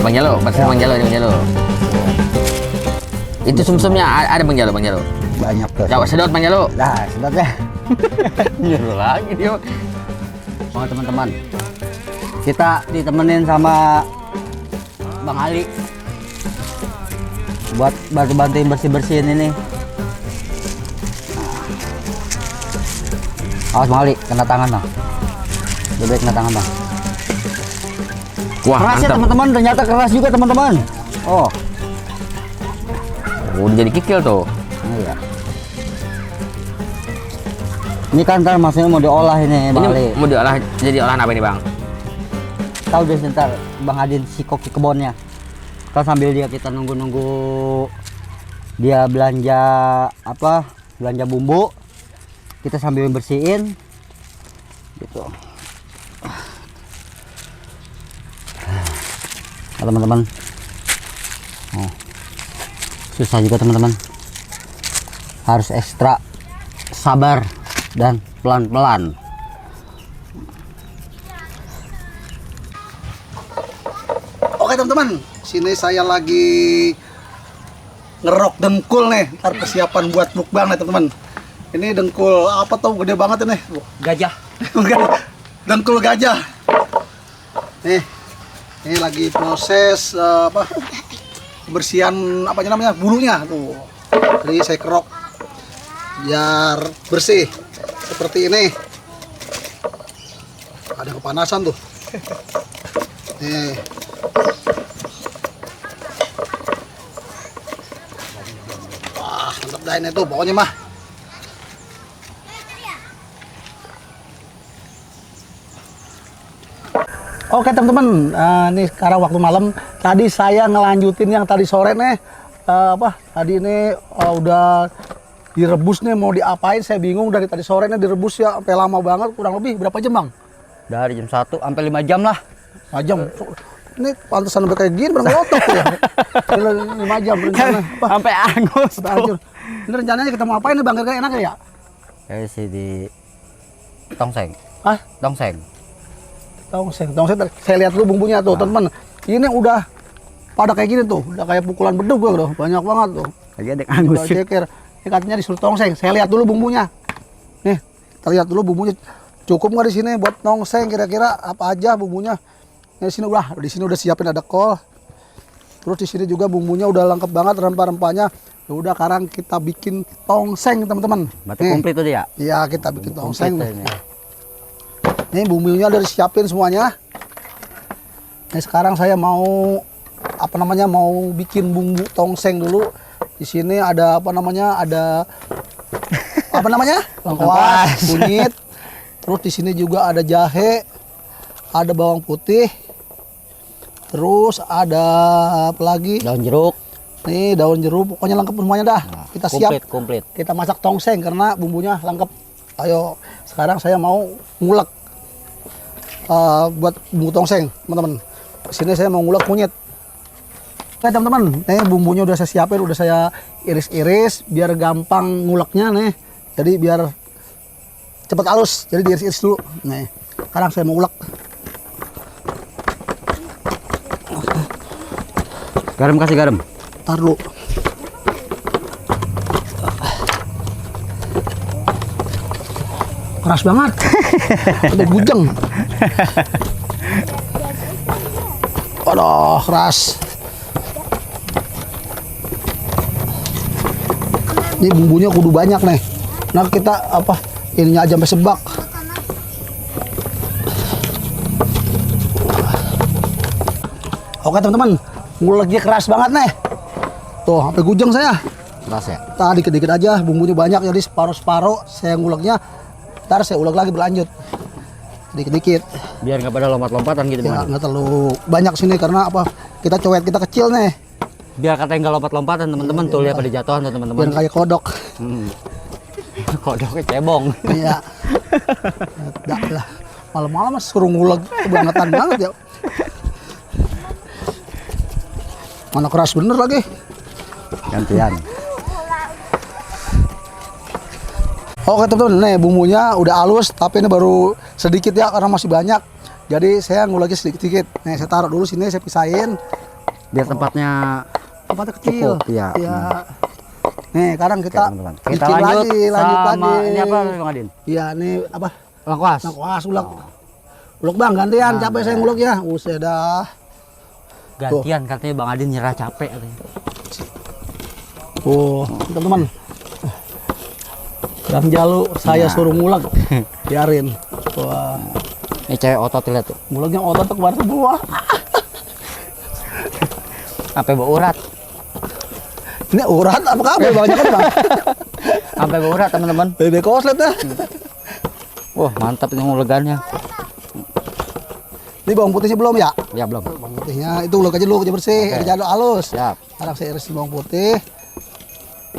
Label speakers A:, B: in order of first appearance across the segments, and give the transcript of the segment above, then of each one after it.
A: Bang Jalo, bersama Bang Jalo, Bang Jalo. Itu sumsumnya ada Bang Jalo, Bang Jalo.
B: Banyak tuh.
A: Coba sedot Bang Jalo.
B: Nah, sedot ya.
A: Nyuruh lagi dia.
B: Oh teman-teman, kita ditemenin sama Bang Ali buat bantu-bantuin bersih-bersihin ini. Awas Bang Ali, kena tangan Bang. Lebih kena tangan Bang.
A: Wah,
B: keras ya
A: mantap.
B: teman-teman, ternyata keras juga teman-teman. Oh,
A: Udah jadi kikil tuh.
B: iya. Ini kan ntar maksudnya mau diolah ini Bang Ali.
A: Ini mau diolah jadi olahan apa ini Bang?
B: Tahu deh ntar Bang Adin sikok ke kebunnya. Kan sambil kita nunggu-nunggu dia belanja apa? Belanja bumbu. Kita sambil bersihin gitu. Nah, teman-teman. Oh. Susah juga teman-teman. Harus ekstra sabar dan pelan-pelan.
C: Oke teman-teman, sini saya lagi ngerok dengkul nih, ntar persiapan buat mukbang nih teman-teman. Ini dengkul apa tuh, gede banget ini.
B: Gajah.
C: Dengkul gajah. Nih, ini lagi proses apa? Kebersihan apa namanya, bulunya tuh. Jadi saya kerok biar bersih seperti ini. Ada kepanasan tuh. Nih. Wah, mantap dah ini tuh pokoknya mah. Oke teman-teman, ini sekarang waktu malam. Tadi saya ngelanjutin yang tadi sore nih, tadi ini udah direbus nih, mau diapain saya bingung. Dari tadi sore nih direbus ya sampai lama banget, kurang lebih berapa jam Bang?
B: Dari jam 1 sampai 5 jam lah.
C: 5 jam. Ini pantesan sampai kayak gini, bener ngotot ya. 5 jam rencana.
B: Sampai angus.
C: Sampai hancur. Ini rencananya kita mau apain nih Bang? Kira-kira enak ya?
B: Kayak sih di tongseng.
C: Hah?
B: Tongseng.
C: Tongseng. Saya lihat dulu bumbunya tuh, teman-teman. Ini udah pada kayak gini tuh, udah kayak pukulan bedug loh, banyak banget tuh.
B: Lagi ada angus.
C: Udah ceker. Ini katanya disuruh tongseng. Saya lihat dulu bumbunya. Nih, kita lihat dulu bumbunya. Cukup nggak di sini buat tongseng? Kira-kira apa aja bumbunya? Di sini udah siapin, ada kol. Terus di sini juga bumbunya udah lengkap banget, rempah-rempahnya. Ya udah, sekarang kita bikin tongseng teman-teman.
B: Berarti komplit tuh dia.
C: Iya, kita bikin tongseng. Ini bumbunya udah disiapin semuanya. Nah, sekarang saya mau apa namanya, mau bikin bumbu tongseng dulu. Di sini ada apa namanya, ada apa namanya, lengkuas, kunyit. Terus di sini juga ada jahe, ada bawang putih. Terus ada apa lagi?
B: Daun jeruk.
C: Nih daun jeruk, pokoknya lengkap semuanya dah.
B: Nah,
C: Kita siap.
B: Komplit.
C: Kita masak tongseng karena bumbunya lengkap. Ayo, sekarang saya mau ngulek buat bumbu tongseng, teman-teman. Sini saya mau ngulek kunyit. Oke teman-teman, nih bumbunya udah saya siapin, udah saya iris-iris biar gampang nguleknya nih. Jadi biar cepat halus, jadi diiris-iris dulu. Nih, sekarang saya mau ulek.
B: Garam, kasih garam.
C: Tar dulu. Keras banget. Ada bujeng. Aduh, keras. Ini bumbunya kudu banyak nih. Nah kita apa, ininya aja sampai sebak. Oke teman-teman, nguleknya keras banget nih. Tuh, sampai gujeng saya.
B: Keras ya?
C: Nah, dikit-dikit aja, bumbunya banyak jadi separuh-separuh saya nguleknya. Ntar saya ulek lagi berlanjut. Dikit-dikit.
B: Biar nggak pada lompat-lompatan gitu.
C: Ya, nggak terlalu banyak sini karena apa? Kita cowet kita kecil nih.
B: Biar katanya nggak lompat-lompatan teman-teman, tuh lihat pada jatuhan tuh teman-teman.
C: Biar kayak kodok.
B: Kodoknya cebong.
C: Iya. Dah lah. Malam-malam suruh ngulek, kebangetan banget ya. Mana keras bener lagi.
B: Gantian.
C: Oke teman-teman, nih bumbunya udah halus, tapi ini baru sedikit ya karena masih banyak. Jadi saya nguleknya sedikit-sedikit. Nih saya taruh dulu sini, saya pisahin.
B: Biar tempatnya
C: Kecil.
B: cukup, iya.
C: Nih, sekarang kita
B: Kita
C: bikin
B: lanjut
C: lagi.
B: sama ini apa Bang Adin?
C: Iya, ini apa?
B: Lengkuas.
C: Lengkuas ulek. Ulek Bang, gantian. Capek saya ngulek ya. Usah dah.
B: Gantian katanya Bang Adin nyerah capek katanya.
C: Teman-teman. Yang jalu saya suruh ngulek. Biarin. Wah.
B: Ini cewek otot lihat tuh.
C: Nguleknya otot keluar semua.
B: Sampai bau urat.
C: Ini urat apa kabel banyak kan Bang?
B: Sampai bau urat teman-teman.
C: Bebek koslet ya.
B: Wah, mantap ini ngulegannya.
C: Ini bawang putihnya belum ya?
B: Ya belum.
C: Bawang putihnya itu ulek aja dulu, aja bersih,
B: Oke.
C: aja halus.
B: Siap.
C: Sekarang saya iris bawang putih.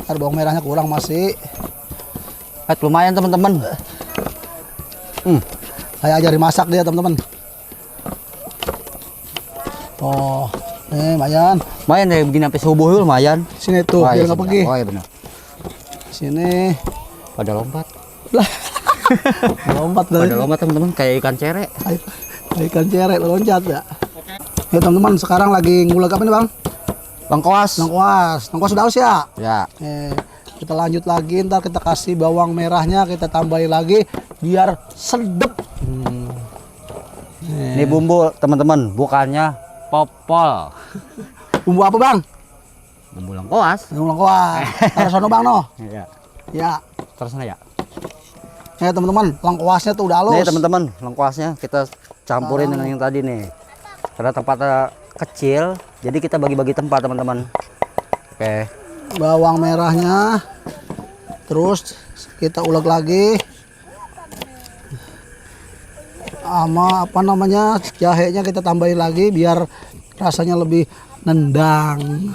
C: Ada bawang merahnya kurang masih.
B: Lumayan teman-teman.
C: Saya ajarin masak dia teman-teman. Oh, nih lumayan.
B: Lumayan deh begini sampai subuh dulu lumayan.
C: Sini tuh, biar nggak pergi.
B: Oh iya benar.
C: Sini.
B: Pada lompat.
C: Lompat dari.
B: Pada lompat teman-teman kayak ikan cere.
C: Ikan ceret loncat ya. Ya teman-teman, sekarang lagi ngulek apa nih Bang?
B: Lengkuas.
C: Lengkuas. Lengkuas sudah halus ya?
B: Ya.
C: Kita lanjut lagi, ntar kita kasih bawang merahnya, kita tambahin lagi biar sedep.
B: Ini bumbu teman-teman, bukannya popol.
C: Bumbu apa Bang?
B: Bumbu lengkuas.
C: Bumbu lengkuas. Taruh sono Bang no.
B: Iya.
C: Ya.
B: Terus ya.
C: Ya teman-teman, lengkuasnya tuh udah halus.
B: Nih teman-teman, lengkuasnya kita campurin dengan yang tadi nih. Karena tempatnya kecil, jadi kita bagi-bagi tempat teman-teman. Oke.
C: Bawang merahnya, terus kita ulek lagi sama apa namanya, jahenya kita tambahin lagi biar rasanya lebih nendang.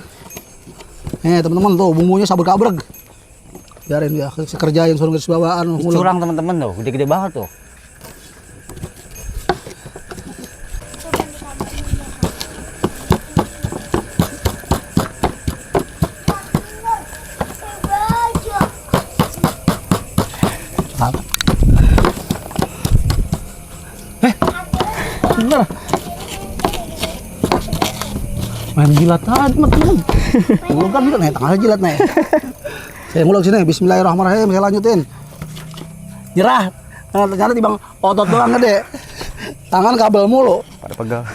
C: Nih teman-teman tuh bumbunya sabur kabreg, biarin ya, saya kerjain suruh garis bawaan.
B: Curang teman-teman tuh, gede-gede banget tuh.
C: Bener. Main jilat aja teman-teman. Ngulek kan jilat nih, tangannya jilat nih. Saya ngulek sini, bismillahirrahmanirrahim, saya lanjutin. Nyerah. Nah, ternyata di Bang otot doang gede. Tangan kabel mulu.
B: Pada pegal.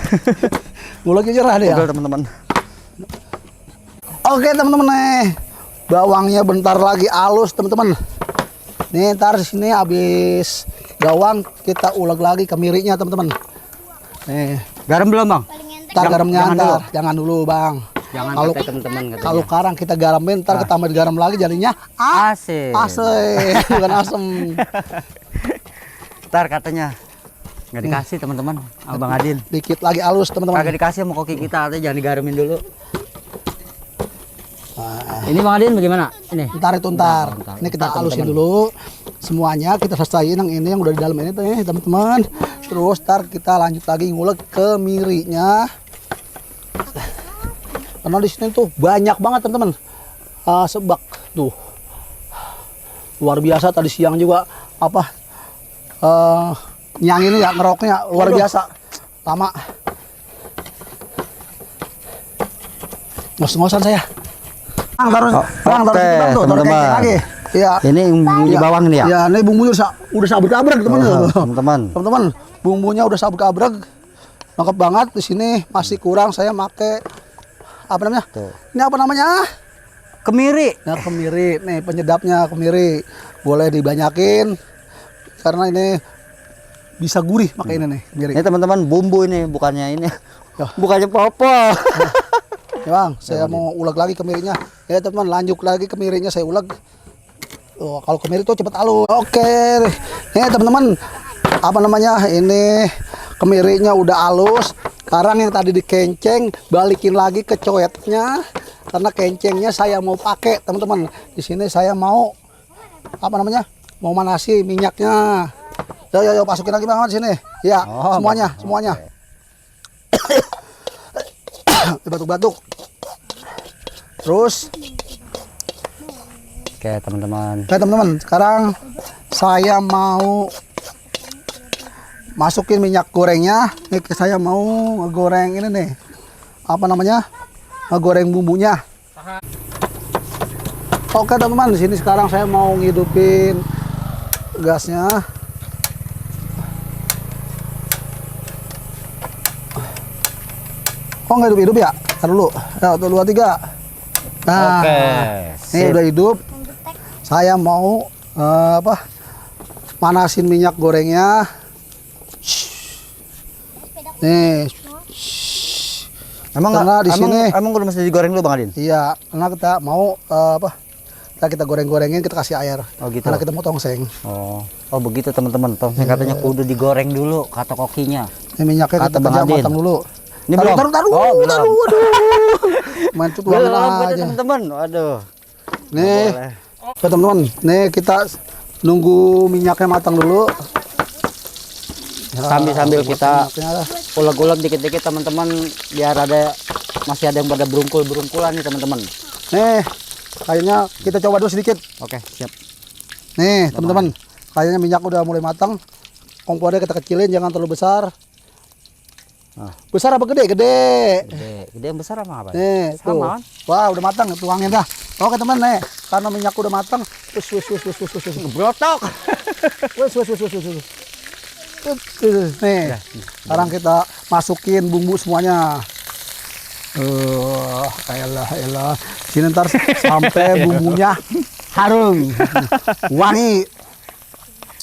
C: Nguleknya nyerah deh ya.
B: Pegal teman-teman.
C: Oke teman-teman nih. Bawangnya bentar lagi halus teman-teman. Nih ntar di sini habis bawang kita ulek lagi kemirinya teman-teman. Nih,
B: Garam belum, Bang?
C: ntar garamnya
B: jangan
C: ntar, jangan dulu bang.
B: Jangan
C: Kalau
B: pakai teman-teman katanya.
C: kalau karang kita garamin, ntar ketambahin garam lagi jadinya
B: Asin.
C: asem, bukan asem.
B: Ntar katanya nggak dikasih teman-teman, Abang Adin.
C: Dikit lagi halus teman-teman.
B: Kagak dikasih sama koki kita, katanya jangan digaramin dulu. Ini Bang Adin bagaimana? Ini.
C: Ntar itu ntar.
B: Ntar.
C: Ini kita
B: Ntar,
C: halusin
B: teman-teman.
C: dulu. Semuanya kita selesaiin yang ini yang udah di dalam ini teman-teman. Terus ntar kita lanjut lagi ngulek kemirinya. Karena di sini tuh banyak banget teman-teman. Sebak tuh. Luar biasa tadi siang juga apa? Yang ini ya ngeroknya luar biasa. Lama. Ngos-ngosan saya. Bang, taruh
B: Oke,
C: bang, tuh, taruh
B: teman-teman.
C: kecek lagi. Iya.
B: Ini bumbu di bawang ini ya?
C: Ya, ini bumbunya udah sabut-abrek teman-teman.
B: Teman-teman.
C: Teman-teman, bumbunya udah sabut-abrek. Lengkap banget. Di sini masih kurang saya make apa namanya?
B: Tuh.
C: Ini apa namanya?
B: Kemiri.
C: Nah, kemiri. Nih penyedapnya kemiri. Boleh dibanyakin karena ini bisa gurih pakai ini nih kemiri.
B: Ini teman-teman bumbu ini, bukannya ini.
C: Ya.
B: Bukannya popo.
C: Ya bang, saya mau ulek lagi kemirinya. Ya teman, lanjut lagi kemirinya saya ulek. Oh, kalau kemiri itu cepet halus. Oke, nih teman-teman, apa namanya? Ini kemirinya udah halus. Sekarang yang tadi dikenceng, balikin lagi ke coetnya. Karena kencengnya saya mau pakai, teman-teman. Di sini saya mau apa namanya? Mau manasi minyaknya. Yo, masukin lagi bang di sini. Ya, semuanya. Batuk-batuk. Terus
B: Oke, teman-teman.
C: oke teman-teman, sekarang saya mau masukin minyak gorengnya. Nih saya mau ngegoreng ini nih. Apa namanya? Ngegoreng bumbunya. Oke teman-teman, di sini sekarang saya mau ngidupin gasnya. Oh nggak hidup ya? Ntar dulu. Ya, 1, 2, 3. Nah,
B: Oke,
C: ini
B: sip.
C: udah hidup. Saya mau manasin minyak gorengnya. Nih, Karena di sini-
B: emang udah mesti digoreng dulu Bang Adin?
C: iya, karena kita mau kita goreng-gorengin, kita kasih air.
B: Oh, gitu.
C: Karena kita mau tongseng.
B: Oh begitu teman-teman. Tongseng katanya kudu digoreng dulu kata kokinya.
C: Ini minyaknya
B: Kata
C: kita
B: Bang
C: kerja
B: Adin.
C: matang dulu.
B: Ini belum?
C: Taruh,
B: Oh, belum.
C: aduh. Main tutuangan
B: Belum kata
C: aja.
B: teman-teman. Waduh.
C: Nih,
B: boleh.
C: oke teman-teman, nih kita nunggu minyaknya matang dulu. Ya,
B: Sambil kita
C: minyaknya.
B: ulek-ulek dikit-dikit teman-teman biar masih ada yang pada berungkul-berungkulan nih teman-teman.
C: Nih, kayaknya kita coba dulu sedikit.
B: Oke, siap.
C: Nih, teman-teman, kayaknya minyak udah mulai matang. Kompornya kita kecilin, jangan terlalu besar.
B: Ah.
C: Besar apa gede? Gede.
B: Gede yang besar apa?
C: Nih, tuh.
B: Sama kan?
C: Wah, udah matang, tuangin dah. Oke, teman, nih. Karena minyak udah matang, wis.
B: Brotok.
C: Wis. Nih, sekarang kita masukin bumbu semuanya. Elah. Sini ntar sampai bumbunya harum, wangi.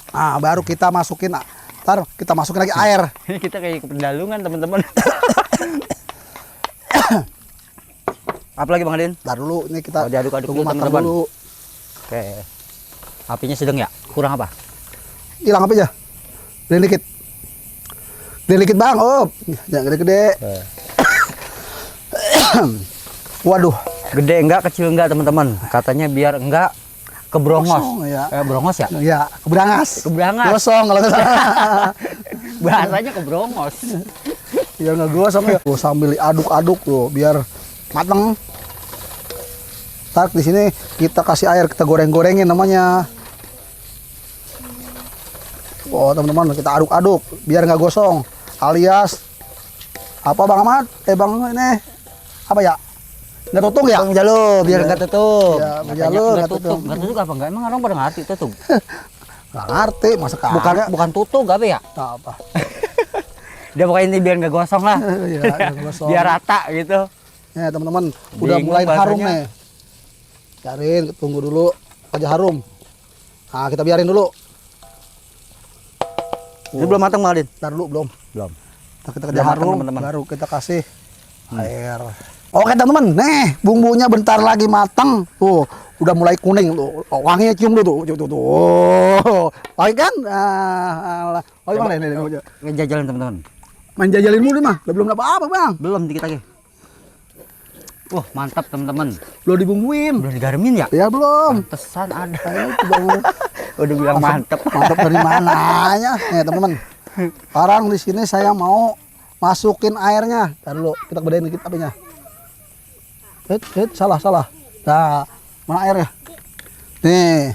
C: Nah, baru kita masukin. Ntar kita masukin lagi air.
B: Ini kita kayak ke pedalungan teman-teman. Apa lagi Bang Adin?
C: Ntar dulu, ini kita
B: Diaduk-aduk
C: tunggu
B: dulu
C: matang
B: teman-teman.
C: dulu.
B: Oke. Apinya sedang ya? Kurang apa?
C: Hilang apa aja? Gede dikit bang. Oh, jangan gede-gede. Waduh.
B: Gede enggak, kecil enggak teman-teman. Katanya biar enggak kebrongos.
C: Kosong, ya.
B: Brongos ya?
C: Ya, keberangas.
B: Keberangas.
C: Gosong kalau nggak salah.
B: Bahasanya kebrongos.
C: Ya nggak gosong ya. Gua sambil aduk-aduk tuh biar mateng. Ntar di sini kita kasih air, kita goreng-gorengin namanya. Oh teman-teman, kita aduk-aduk biar nggak gosong. Alias apa Bang Ahmad? Bang ini apa ya? Nggak tutup ya?
B: Bang Jalo, biar enggak tutup.
C: Ya, Bang Jalo,
B: Katanya
C: nggak tutup.
B: Enggak tutup apa enggak? Emang orang pada ngerti tutup?
C: Nggak ngerti, masa
B: Bukan tutup apa ya?
C: Nah, apa?
B: Dia pokoknya ini biar nggak gosong lah.
C: Ya, nggak gosong.
B: Biar rata gitu.
C: Ya teman-teman, udah
B: Bingung
C: mulai harum
B: bahasanya.
C: nih. Biarin, tunggu dulu aja harum. Nah kita biarin dulu.
B: Ini belum matang Bang Adin?
C: Ntar dulu belum.
B: Belum.
C: Nah, kita
B: Udah
C: kerja
B: matang,
C: harum,
B: teman-teman.
C: baru kita kasih air. Oke teman-teman, nih bumbunya bentar lagi matang. Tuh, udah mulai kuning tuh. Oh, wanginya cium dulu tuh. Tuh. Oh, wangi kan? Oh, Bang, nih.
B: Ngejajalin teman-teman.
C: Main jajalin mulu mah. Belum apa-apa, Bang.
B: Belum dikit lagi. Wah, mantap teman-teman.
C: Belum dibumbuin.
B: Belum digaremin ya?
C: Ya belum.
B: Pantesan ada.
C: Itu Bang.
B: Udah bilang mantap.
C: Mantap dari mananya? Nih, teman-teman. Sekarang di sini saya mau masukin airnya. Ntar dulu, kita bedain dikit apanya. Salah. Nah, mana airnya? Nih.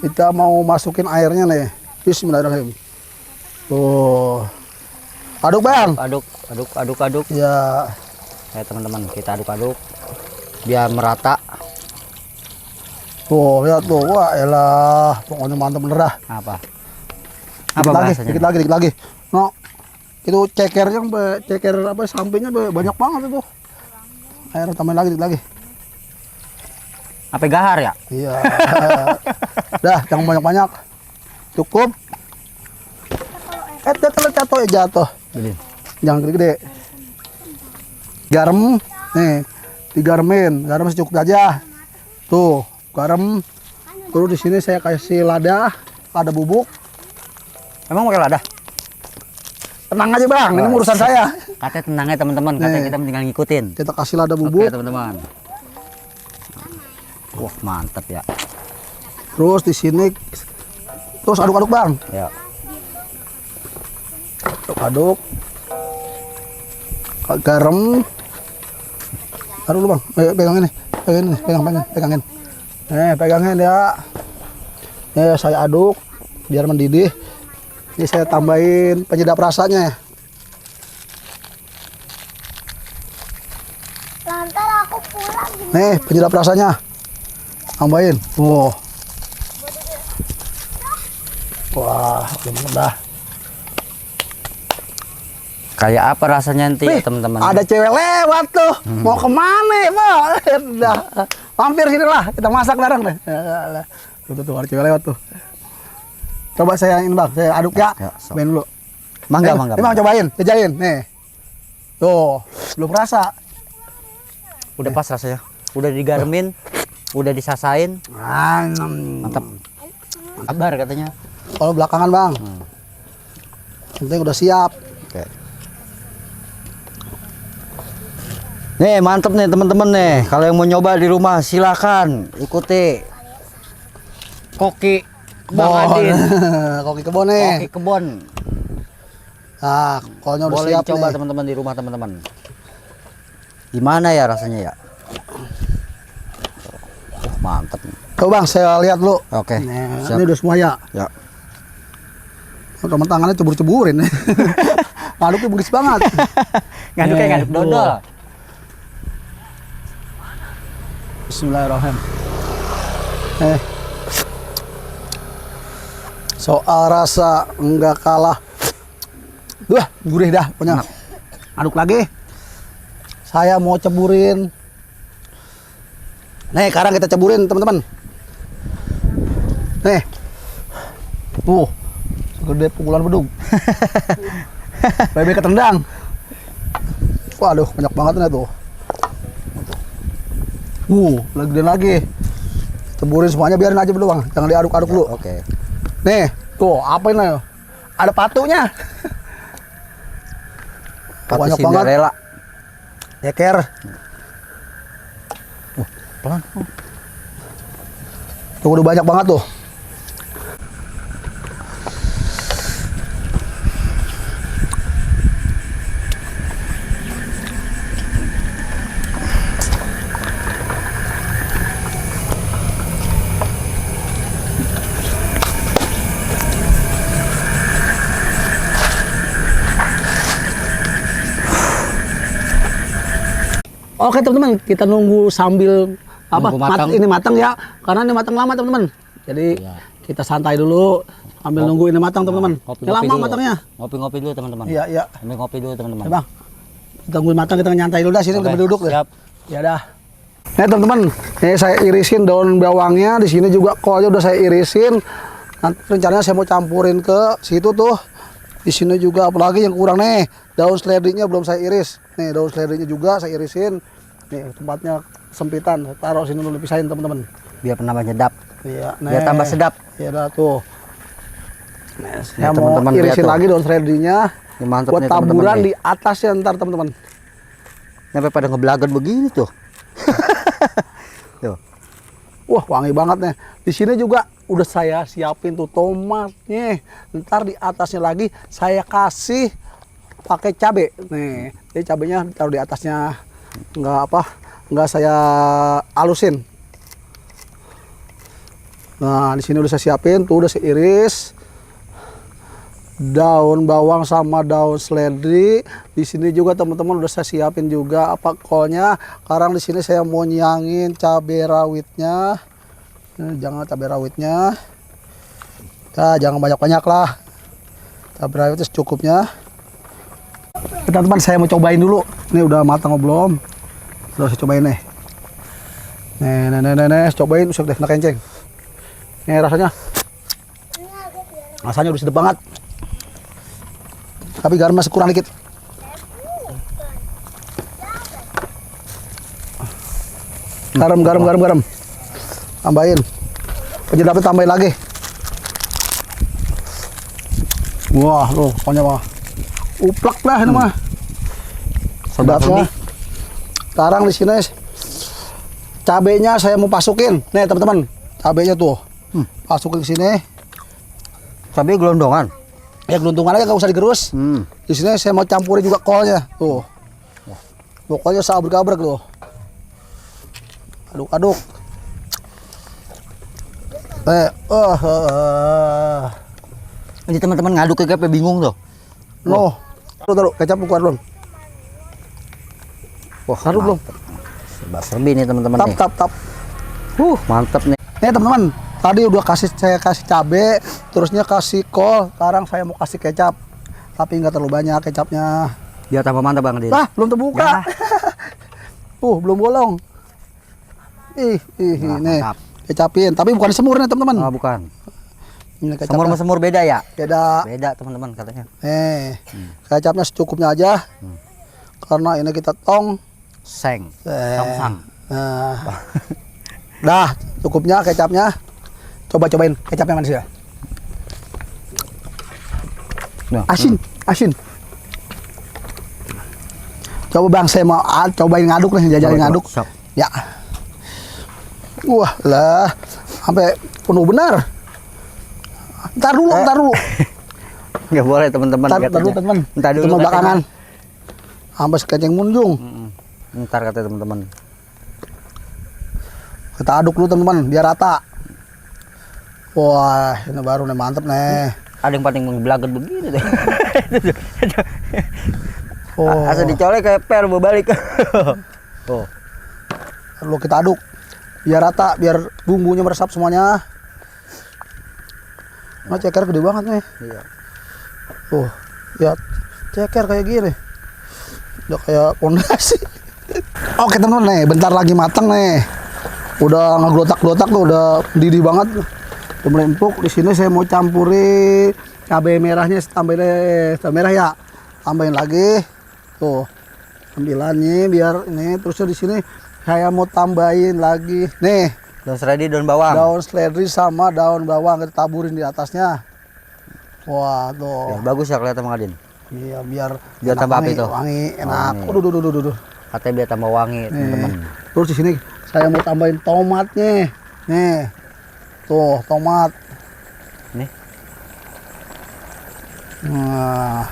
C: Kita mau masukin airnya nih. Bismillahirrahmanirrahim. Tuh. Aduk, Bang.
B: Aduk.
C: Ya.
B: Teman-teman, kita aduk-aduk biar merata.
C: Tuh, lihat tuh. Wah, elah. Pokoknya mantap bener dah.
B: Apa
C: Dikit lagi. No. Itu cekernya ceker apa sampingnya banyak banget itu. Air tambahin lagi, dikit lagi.
B: Apa gahar ya?
C: Iya. Dah, jangan banyak-banyak. Cukup. Jatuh.
B: Gini.
C: Jangan gede-gede. Garam, nih, digaremin. Garam secukupnya aja. Tuh, garam. Terus di sini saya kasih lada bubuk.
B: Emang pakai lada?
C: Tenang aja Bang, ini urusan saya.
B: Katanya tenang ya teman-teman, katanya
C: Nih.
B: kita tinggal ngikutin.
C: Kita kasih lada bubuk.
B: Oke teman-teman. Wah mantap ya.
C: Terus di sini, terus aduk-aduk Bang.
B: Ya.
C: Aduk. Garam. Taruh dulu Bang. Pegangin nih. Pegangin. Pegangin ya. Saya aduk biar mendidih. Ini saya tambahin penyedap rasanya.
D: Lantar aku pulang.
C: Nih, penyedap rasanya. Tambahin. Wah, gimana dah.
B: Kayak apa rasanya nanti ya teman-teman?
C: Ada cewek lewat tuh. Mau kemana Pak? Dah. Mampir sini lah, kita masak bareng deh. Tuh, ada cewek lewat tuh. Coba saya ini Bang, saya aduk ya.
B: So.
C: Cobain dulu.
B: Mangga.
C: Ini Bang cobain, jajain. Nih. Tuh, belum rasa.
B: Udah pas rasanya. Udah digaremin, udah disasain. Mantap. Kabar katanya.
C: Kalau belakangan Bang. Yang penting udah siap.
B: Oke. Nih mantep nih teman-teman nih. Kalau yang mau nyoba di rumah silakan ikuti Koki Bang Adin.
C: Koki kebon nih.
B: Koki kebon.
C: Nah, kolnya udah
B: Boleh
C: siap
B: dicoba
C: nih.
B: teman-teman di rumah teman-teman. Gimana ya rasanya ya? Mantep.
C: Coba Bang, saya lihat dulu.
B: Oke.
C: Nah,
B: Siap.
C: ini udah semua ya.
B: Ya.
C: Teman tangannya cebur-ceburin. Ngaduknya bagus banget.
B: Ngaduk kayak ngaduk dodol.
C: Bismillahirrahmanirrahim. Soal rasa enggak kalah. Wah, gurih dah pokoknya. Aduk lagi. Saya mau ceburin. Nih, sekarang kita ceburin, teman-teman. Nih. Tuh. Segede pukulan bedug. Bebek ketendang. Waduh, banyak banget nih tuh. Lagi lagi. Ceburin semuanya, biarin aja dulu Bang. Jangan diaduk-aduk dulu.
B: Oke.
C: Nih, tuh apa ini? Ada patunya.
B: Patu
C: Banyak banget.
B: Cinderella.
C: Ceker.
B: Pelan.
C: Tuh udah banyak banget tuh. Oke teman-teman, kita nunggu sambil
B: Nunggu matang.
C: ini matang ya, karena ini matang lama teman-teman. Jadi
B: Iya.
C: kita santai dulu sambil nunggu ini matang teman-teman.
B: Ngopi-ngopi
C: Ini lama
B: dulu.
C: matangnya.
B: Ngopi-ngopi dulu teman-teman.
C: Iya.
B: Sambil ngopi dulu teman-teman.
C: Ya Bang, kita nungguin matang, kita nyantai dulu dah sini,
B: Oke,
C: kita duduk deh.
B: siap.
C: Ya dah. Nih teman-teman, ini saya irisin daun bawangnya, di sini juga kolnya udah saya irisin. Nanti rencananya saya mau campurin ke situ tuh. Di sini juga apalagi yang kurang nih, daun seledrinya belum saya iris. Nih daun seledrinya juga saya irisin. Nih tempatnya sempitan, saya taruh sini dulu pisahin teman-teman.
B: Biar penambah sedap.
C: Iya,
B: Biar tambah sedap.
C: Iya dah tuh. Nah, saya mau
B: teman-teman lihat
C: irisin
B: tuh.
C: lagi daun seledrinya.
B: Ini mantap
C: Buat
B: nih teman-teman
C: taburan
B: nih.
C: di atasnya ntar teman-teman.
B: Sampai pada ngebelagat begini tuh. Tuh.
C: Wah wangi banget nih. Di sini juga udah saya siapin tuh tomatnya. Ntar di atasnya lagi saya kasih pakai cabe. Nih, jadi cabenya taruh di atasnya. Nggak saya alusin. Nah di sini udah saya siapin tuh, udah saya iris. Daun bawang sama daun seledri. Di sini juga teman-teman udah saya siapin juga apa kolnya. Sekarang di sini saya mau nyangin cabai rawitnya. Jangan cabai rawitnya. Nah, jangan banyak-banyak lah. Cabai rawitnya secukupnya. Teman-teman saya mau cobain dulu. Ini udah matang atau belum? Udah saya cobain nih. Nih, cobain usah deh, kenceng. Nih rasanya. Rasanya udah sedap banget. Tapi garam masih kurang dikit. Garam. Tambahin. Penyedapnya tambahin lagi. Wah, tuh, pokoknya mah. Uplak lah ini mah. Sedapnya. Sekarang di sini cabenya saya mau masukin. Nih, teman-teman. Cabenya tuh. Masukin ke sini.
B: Cabai gelondongan.
C: Ya geluntungan aja, nggak usah digerus. Di sini saya mau campurin juga kolnya. Tuh. Pokoknya seabrek-abrek tuh. Aduk-aduk.
B: Ini teman-teman ngaduk kayak bingung tuh.
C: Loh. Taruh kecap keluar belum?
B: Wah,
C: Taruh belum?
B: Serba-serbi nih teman-teman nih.
C: Tap.
B: Mantap nih.
C: Nih teman-teman, tadi udah saya kasih cabe, terusnya kasih kol, sekarang saya mau kasih kecap. Tapi nggak terlalu banyak kecapnya.
B: Biar tambah mantap Bang Adin.
C: Lah, belum terbuka. Belum bolong. Nih,
B: mantap.
C: kecapin, tapi bukan semur nih teman-teman.
B: Oh, bukan.
C: Ini kecapnya.
B: Semur sama semur beda ya?
C: Beda.
B: Beda teman-teman katanya.
C: Kecapnya secukupnya aja. Karena ini kita tong.
B: Seng.
C: Tongsang. Nah. Dah, cukupnya kecapnya. Cobain kecapnya mana sih ya?
B: Nah,
C: Asin. Coba Bang, saya mau cobain ngaduk nih, jajalin ngaduk.
B: Sok.
C: Ya. Wah lah, sampai penuh benar. Ntar dulu.
B: Nggak boleh teman-teman.
C: Ntar dulu teman.
B: Ntar dulu
C: Teman
B: katanya.
C: belakangan. Sampai sekenceng munjung.
B: Ntar kata teman-teman.
C: Kita aduk dulu teman-teman, biar rata. Wah, ini baru nih, mantep nih.
B: Ada yang paling mengbelagat begini deh.
C: Oh,
B: Asal dicolek kayak per mau balik. Oh.
C: perlu kita aduk. Biar rata, biar bumbunya meresap semuanya. Nah, ceker gede banget nih.
B: Iya.
C: Lihat. Ceker kayak gini. Udah kayak pondasi. Oke teman-teman nih, bentar lagi matang nih. Udah ngeglotak-glotak tuh, udah mendidih banget. Udah mulai empuk. Di sini saya mau campuri cabai merahnya, tambahin cabai merah ya. Tambahin lagi. Tuh. Sambilannya biar ini, terusnya di sini saya mau tambahin lagi nih
B: Daun seledri, daun bawang.
C: daun seledri sama daun bawang, kita taburin di atasnya. Wah, tuh.
B: Ya, bagus ya kelihatan Bang Adin.
C: Iya, biar
B: Biar
C: enak,
B: tambah api
C: wangi,
B: tuh.
C: wangi enak.
B: Wangi.
C: Aduh.
B: Katanya biar tambah wangi, teman-teman.
C: Terus di sini saya mau tambahin tomatnya. Nih. Tuh, tomat.
B: Nih.
C: Nah,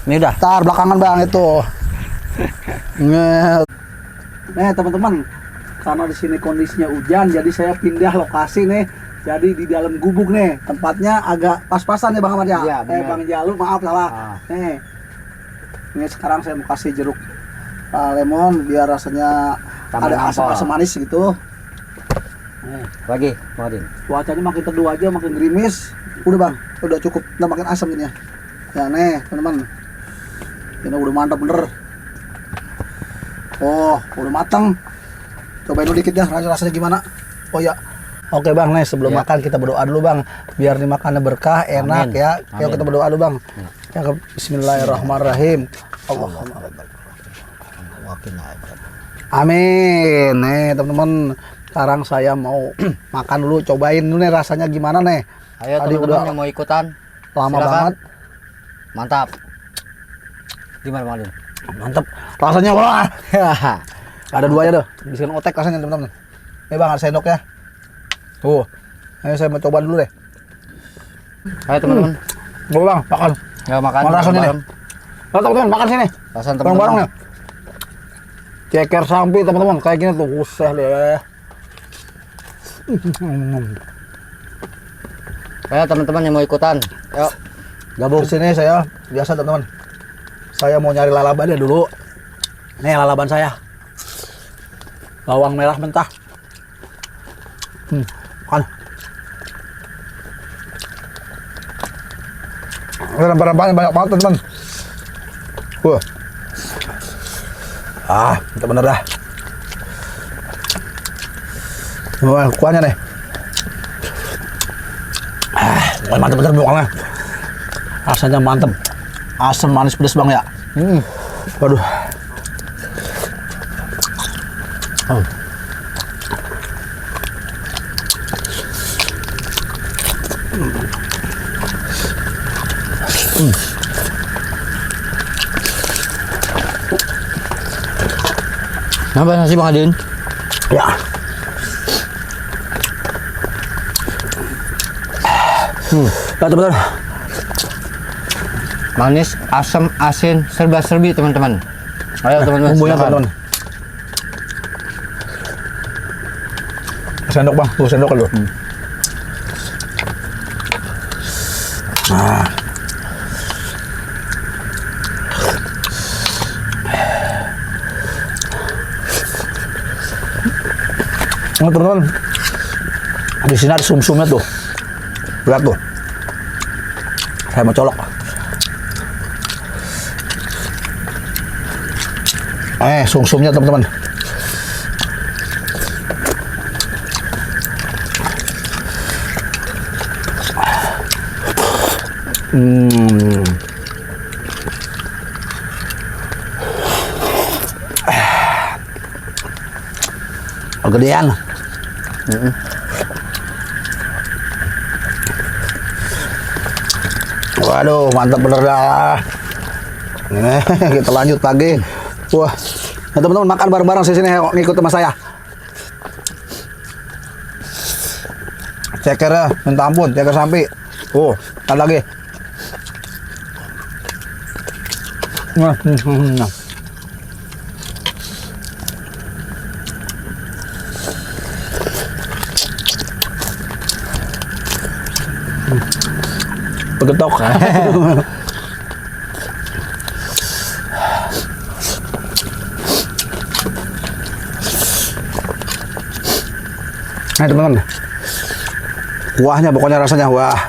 B: Ini udah.
C: tar belakangan Bang itu. Nih, teman-teman. Karena di sini kondisinya hujan, jadi saya pindah lokasi nih. Jadi di dalam gubuk nih, tempatnya agak pas-pasan nih Bang Ahmad ya.
B: Iya, benar.
C: Bang Jalu, maaf salah. Nih. Ini sekarang saya mau kasih jeruk lemon biar rasanya
B: Tambah
C: ada asam-asam manis gitu. Nih.
B: Lagi, Bang Adin.
C: Cuacanya makin teduh aja, makin gerimis. Udah Bang, udah cukup. Udah makin asam ini ya. Ya nih teman-teman. Ini udah mantap bener. Oh, udah matang. Cobain dulu dikit ya, rasanya gimana. Oh ya, Oke bang, nih sebelum
A: Ya.
C: makan kita berdoa dulu bang, biar dimakannya berkah, enak
A: Amin.
C: ya. Yuk
A: Amin.
C: kita berdoa dulu bang. Ya, Bismillahirrahmanirrahim. Allahumma amin. Nih teman-teman, sekarang saya mau makan dulu, cobain dulu nih rasanya gimana nih.
A: Ayo
C: Tadi
A: teman-teman
C: udah
A: yang mau ikutan.
C: lama
A: silakan.
C: banget,
A: Mantap. Gimana Bang Adin?
C: mantep. Rasanya wah. Ada dua ya deh, bisain otek rasanya teman-teman. Nih bang, ada sendok ya. Tuh, ayo saya mau coba dulu deh.
A: Ayo teman-teman.
C: Boleh bang, makan.
A: Ya makan.
C: Mana rasanya nih?
A: bareng.
C: Ayo teman-teman, makan sini.
A: Rasain
C: Bareng-bareng
A: teman-teman.
C: nih. Ceker sampi teman-teman, kayak gini tuh, usah deh.
A: Ayo teman-teman yang mau ikutan. Yuk.
C: Gabung sini saya, biasa teman-teman. Saya mau nyari lalabannya dulu. Nih lalaban saya. Bawang merah mentah. Makan. Rempah-rempahnya banyak banget teman-teman. Mantap bener dah. Wah, kuahnya nih. Mantap bener bawangnya. Rasanya mantep. Asam manis pedas bang ya. Waduh.
A: Nambah nasi Bang Adin.
C: Ya. Ya teman-teman.
A: Manis, asam, asin, serba-serbi teman-teman. Ayo teman-teman.
C: Bumbunya
A: silakan.
C: teman-teman. Sendok bang, tuh sendok dulu. Nah. Nah, teman-teman. Di sini ada sum-sumnya tuh. Lihat tuh. Saya mau colok. Sum-sumnya teman-teman. Kegedean. Waduh, mantap bener dah. Nih, kita lanjut lagi. Wah, nah, teman-teman makan bareng-bareng di sini, ngikut sama saya. Cekernya, minta ampun, ceker sampi. Ada lagi. Nah. Begetok. Nah teman-teman, kuahnya pokoknya rasanya wah,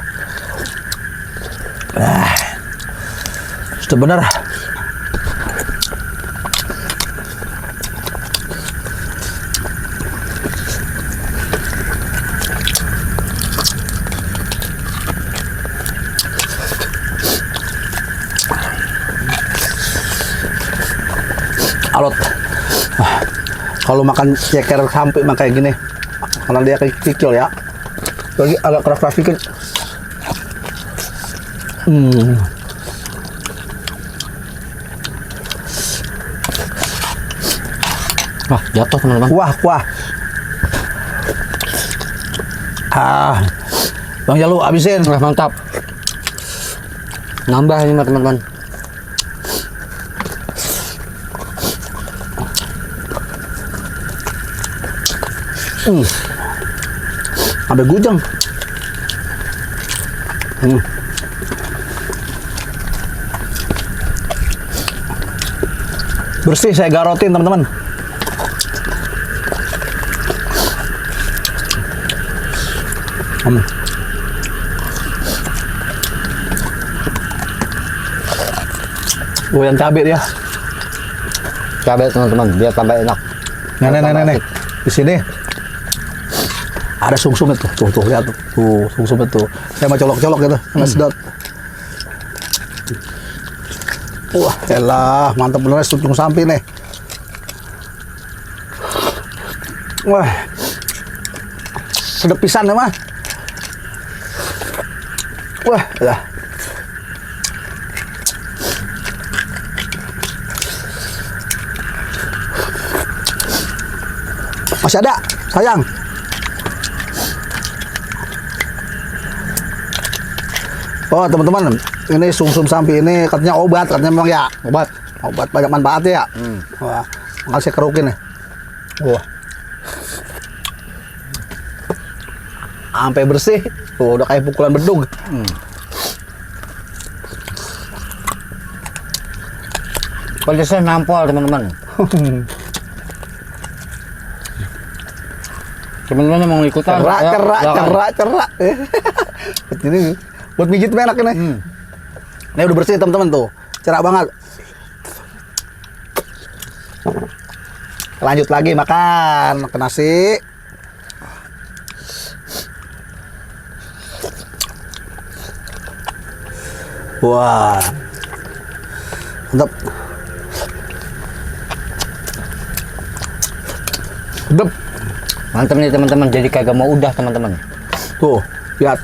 C: sudah benar. Alot. Kalau makan ceker sampai mah kayak gini, karena dia kayak kikil ya, lagi agak keras sedikit.
A: Wah, jatuh teman-teman.
C: Kuah. Bang Jalu habisin.
A: Wah, mantap. Nambah ini mah teman-teman.
C: Sampai gujang. Bersih saya garotin teman-teman. Goyang cabai dia.
A: Cabai teman-teman, biar tambah enak.
C: Nenek. Di sini. Ada sungsum itu, tuh lihat tuh sungsum itu. Saya mau colok-colok gitu, karena sedot. Wah, elah, mantap bener sungsum sapi nih. Wah, sedap pisan ya mah. Wah, ya. Masih ada, sayang. Oh teman-teman, ini sungsum sapi ini katanya obat, katanya memang ya obat banyak manfaatnya ya. Wah, makanya saya kerukin nih. Wah, sampai bersih. Tuh udah kayak pukulan bedug.
A: Pedasnya nampol teman-teman. Teman-teman yang mau ikutan,
C: cerak. Ini buat pijit enak ini. Ini udah bersih teman-teman tuh, cerah banget. Lanjut lagi makan nasi. Wah, mantap. Sedap.
A: Mantap nih teman-teman, jadi kagak mau udah teman-teman.
C: Tuh, lihat.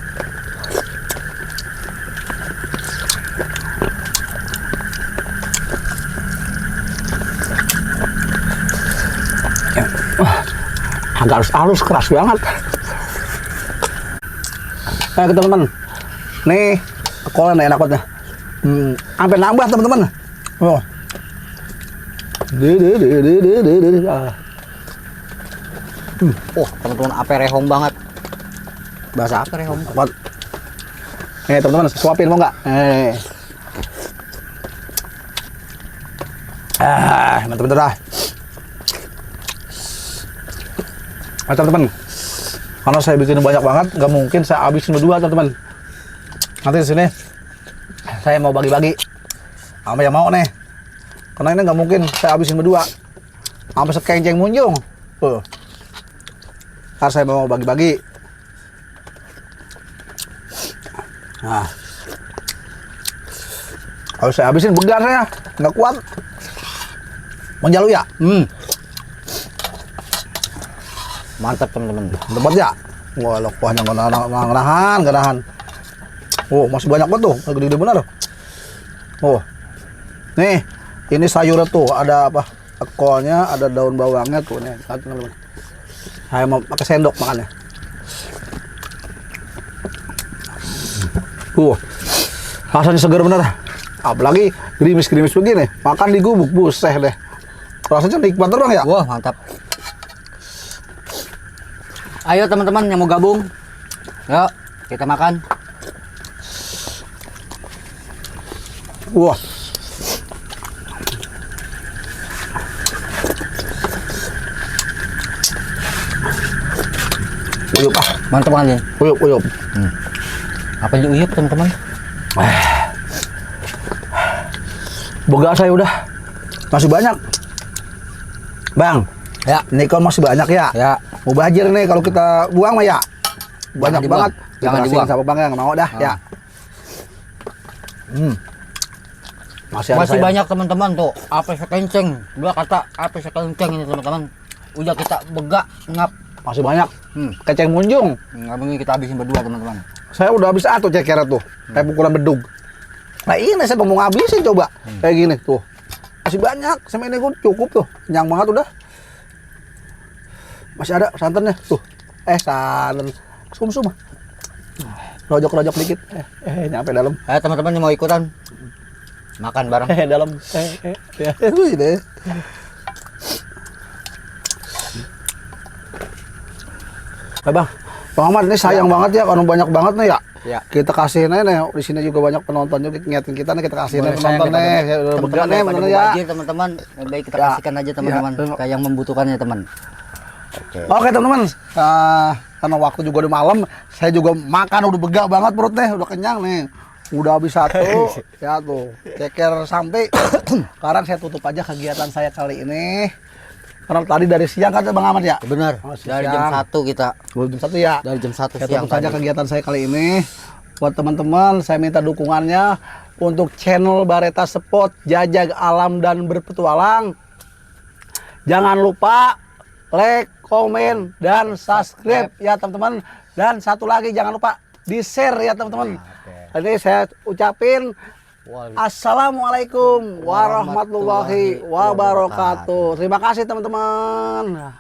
C: Agak halus keras banget. Teman-teman, nih kolnya enak banget. Sampai nambah teman-teman. Oh.
A: Oh teman-teman, apa rehong banget. Bahasa apa rehong?
C: Nih teman-teman, suapin mau nggak? Mantap bener dah. Teman-teman, karena saya bikin banyak banget, nggak mungkin saya habisin berdua teman-teman. Nanti di sini saya mau bagi-bagi sama yang mau nih. Karena ini nggak mungkin saya habisin berdua. Sampai sekenceng munjung. Ntar saya mau bagi-bagi. Nah, kalau saya habisin begar saya, nggak kuat. Menjalu ya?
A: Mantap teman-teman.
C: Tempat ya? Wah, kuahnya nggak nahan. Oh, masih banyak banget tuh, gede-gede bener. Oh, nih, ini sayurnya tuh, ada apa? Ekolnya, ada daun bawangnya tuh nih, teman-teman. Saya mau pakai sendok makannya. Rasanya segar bener. Apalagi gerimis-gerimis begini, makan di gubuk, buset deh. Rasanya nikmat terus ya?
A: Wah mantap. Ayo teman-teman yang mau gabung, yuk kita makan.
C: Wah. Uyup ah.
A: Mantap kali.
C: Uyup.
A: Apa yang uyup teman-teman?
C: Boga saya udah masih banyak. Bang,
A: Ya.
C: ini kan masih banyak ya.
A: Ya.
C: Mau bajir nih kalau kita buang mah ya. Banyak
A: dibuang.
C: banget.
A: Jangan
C: Kita
A: dibuang.
C: sama Bang yang mau dah ya. Masih ada
A: Masih
C: sayang.
A: banyak teman-teman tuh. Apa sekenceng? Dua kata apa sekenceng ini teman-teman. Udah kita begak ngap.
C: Masih banyak.
A: Hmm.
C: Keceng munjung.
A: Nggak mungkin kita habisin berdua teman-teman.
C: Saya udah habis satu ceker tuh. Kayak pukulan bedug. Nah ini saya mau ngabisin coba. Kayak gini tuh. Masih banyak. Sama ini cukup tuh. Kenyang banget udah. Masih ada santannya tuh. Santan. Sum-sum. Rojok-rojok dikit. Nyampe dalam.
A: Ayo teman-teman yang mau ikutan makan bareng.
C: Dalam. Ini. Bang Ahmad ini sayang banget ya, karena banyak banget nih ya.
A: Ya.
C: Kita kasihin aja nih, di sini juga banyak penonton juga ngingetin kita nih, kita kasihin
A: Boleh
C: aja penonton
A: sayang,
C: nih.
A: kita-
C: Ya, udah
A: teman-teman
C: began nih
A: daripada
C: bener ya.
A: mubazir, teman-teman. Lebih baik kita
C: Ya.
A: kasihkan aja teman-teman
C: Ya.
A: kayak yang membutuhkannya teman.
C: Oke teman-teman, karena waktu juga udah malam, saya juga makan udah begak banget perutnya, udah kenyang nih. Udah habis satu, ya tuh, ceker sampai. Sekarang saya tutup aja kegiatan saya kali ini. Karena tadi dari siang kan Bang Ahmad ya?
A: Bener.
C: Oh,
A: Dari
C: siang.
A: jam 1 kita.
C: Jam 1 ya?
A: Dari jam 1
C: Ya,
A: siang
C: tentu saja
A: tadi.
C: kegiatan saya kali ini buat teman-teman saya minta dukungannya untuk channel Bareta Spot Jajak Alam dan Berpetualang. Jangan lupa like, komen, dan subscribe ya teman-teman. Dan satu lagi jangan lupa di-share ya teman-teman. Jadi saya ucapin Assalamualaikum warahmatullahi wabarakatuh. Terima kasih teman-teman.